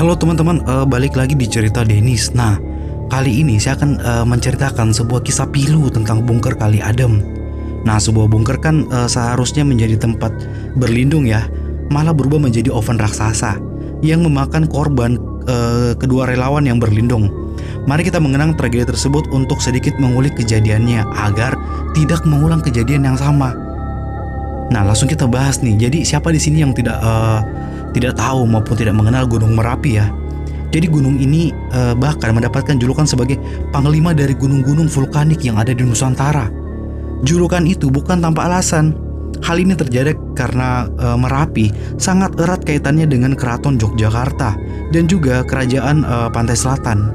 Halo teman-teman, balik lagi di cerita Dennis. Nah, kali ini saya akan menceritakan sebuah kisah pilu tentang bunker Kali Adem. Nah, sebuah bunker kan seharusnya menjadi tempat berlindung ya, malah berubah menjadi oven raksasa yang memakan korban kedua relawan yang berlindung. Mari kita mengenang tragedi tersebut untuk sedikit mengulik kejadiannya agar tidak mengulang kejadian yang sama. Nah, langsung kita bahas nih. Jadi siapa di sini yang tidak tahu maupun tidak mengenal Gunung Merapi ya? Jadi gunung ini bahkan mendapatkan julukan sebagai panglima dari gunung-gunung vulkanik yang ada di Nusantara. Julukan itu bukan tanpa alasan. Hal ini terjadi karena Merapi sangat erat kaitannya dengan Keraton Yogyakarta dan juga Kerajaan Pantai Selatan.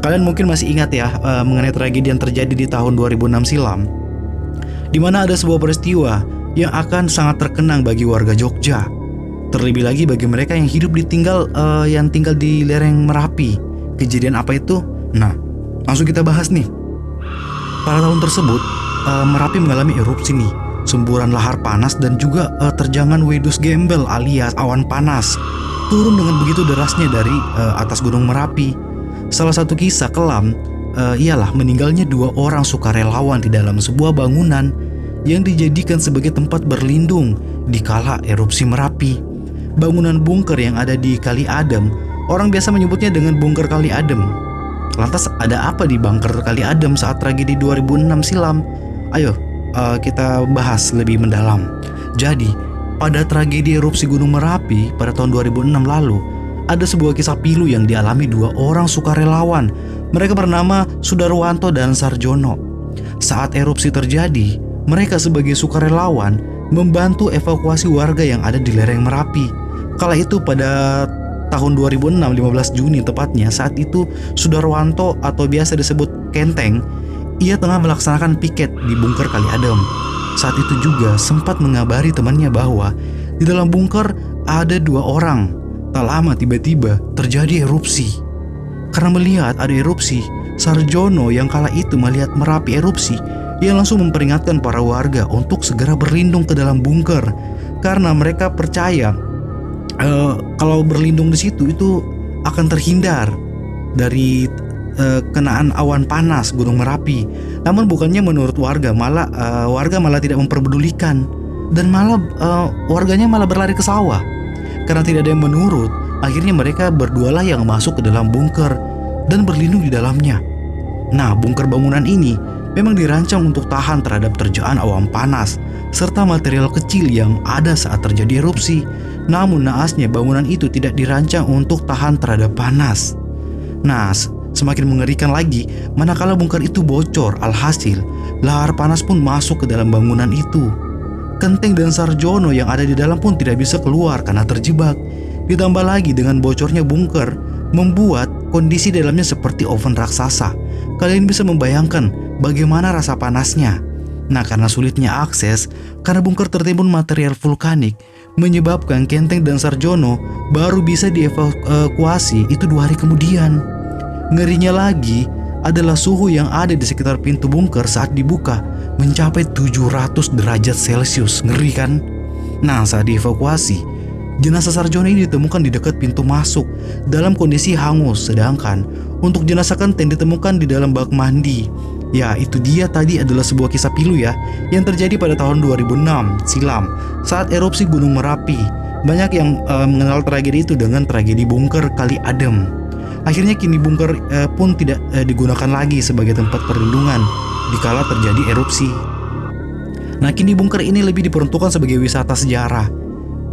Kalian mungkin masih ingat ya mengenai tragedi yang terjadi di tahun 2006 silam, di mana ada sebuah peristiwa yang akan sangat terkenang bagi warga Jogja. Terlebih lagi bagi mereka yang hidup yang tinggal di lereng Merapi. Kejadian apa itu? Nah, langsung kita bahas nih. Pada tahun tersebut, Merapi mengalami erupsi nih, semburan lahar panas dan juga terjangan wedus gembel alias awan panas turun dengan begitu derasnya dari atas Gunung Merapi. Salah satu kisah kelam ialah meninggalnya 2 orang sukarelawan di dalam sebuah bangunan yang dijadikan sebagai tempat berlindung di kala erupsi Merapi. Bangunan bunker yang ada di Kali Adem, orang biasa menyebutnya dengan bunker Kali Adem. Lantas ada apa di bunker Kali Adem saat tragedi 2006 silam? Ayo kita bahas lebih mendalam. Jadi pada tragedi erupsi Gunung Merapi pada tahun 2006 lalu, ada sebuah kisah pilu yang dialami 2 orang sukarelawan. Mereka bernama Sudarwanto dan Sarjono. Saat erupsi terjadi, mereka sebagai sukarelawan membantu evakuasi warga yang ada di lereng Merapi. Kala itu pada tahun 2006, 15 Juni tepatnya, saat itu Sudarwanto atau biasa disebut Kenteng, ia tengah melaksanakan piket di bunker Kali Adem. Saat itu juga sempat mengabari temannya bahwa di dalam bunker ada 2 orang. Tak lama tiba-tiba terjadi erupsi. Karena melihat ada erupsi, Sarjono yang kala itu melihat Merapi erupsi, ia langsung memperingatkan para warga untuk segera berlindung ke dalam bunker karena mereka percaya kalau berlindung di situ itu akan terhindar dari kenaan awan panas Gunung Merapi. Namun bukannya menurut warga, warga malah tidak memperdulikan dan warganya malah berlari ke sawah. Karena tidak ada yang menurut, akhirnya mereka berdualah yang masuk ke dalam bunker dan berlindung di dalamnya. Nah, bunker bangunan ini memang dirancang untuk tahan terhadap terjaan awan panas serta material kecil yang ada saat terjadi erupsi. Namun naasnya bangunan itu tidak dirancang untuk tahan terhadap panas. Nah, semakin mengerikan lagi manakala bunker itu bocor, alhasil lahar panas pun masuk ke dalam bangunan itu. Kenteng dan Sarjono yang ada di dalam pun tidak bisa keluar karena terjebak. Ditambah lagi dengan bocornya bunker membuat kondisi dalamnya seperti oven raksasa. Kalian bisa membayangkan bagaimana rasa panasnya. Nah, karena sulitnya akses, karena bunker tertimbun material vulkanik, menyebabkan Kenteng dan Sarjono baru bisa dievakuasi itu 2 hari kemudian. Ngerinya lagi adalah suhu yang ada di sekitar pintu bunker saat dibuka mencapai 700 derajat Celcius. Ngeri kan? Nah, saat dievakuasi, jenazah Sarjono ini ditemukan di dekat pintu masuk dalam kondisi hangus, sedangkan untuk jenazah Kenteng ditemukan di dalam bak mandi. Ya, itu dia tadi adalah sebuah kisah pilu ya yang terjadi pada tahun 2006 silam saat erupsi Gunung Merapi. Banyak yang mengenal tragedi itu dengan tragedi bunker Kali Adem. Akhirnya kini bunker pun tidak digunakan lagi sebagai tempat perlindungan dikala terjadi erupsi. Nah, kini bunker ini lebih diperuntukkan sebagai wisata sejarah.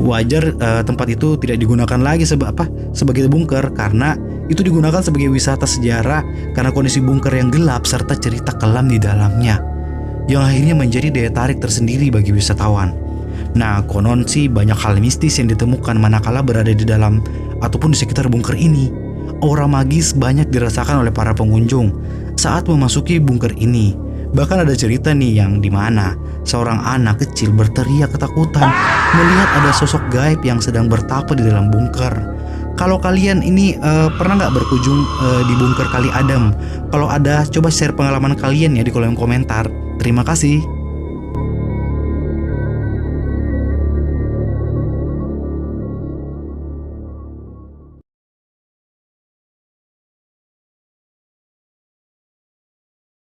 Wajar tempat itu tidak digunakan lagi sebagai bunker karena itu digunakan sebagai wisata sejarah karena kondisi bunker yang gelap serta cerita kelam di dalamnya yang akhirnya menjadi daya tarik tersendiri bagi wisatawan. Nah, konon sih banyak hal mistis yang ditemukan manakala berada di dalam ataupun di sekitar bunker ini. Aura magis banyak dirasakan oleh para pengunjung saat memasuki bunker ini. Bahkan ada cerita nih yang dimana seorang anak kecil berteriak ketakutan melihat ada sosok gaib yang sedang bertapa di dalam bunker. Kalau kalian ini pernah nggak berkunjung di bunker Kali Adem? Kalau ada, coba share pengalaman kalian ya di kolom komentar. Terima kasih.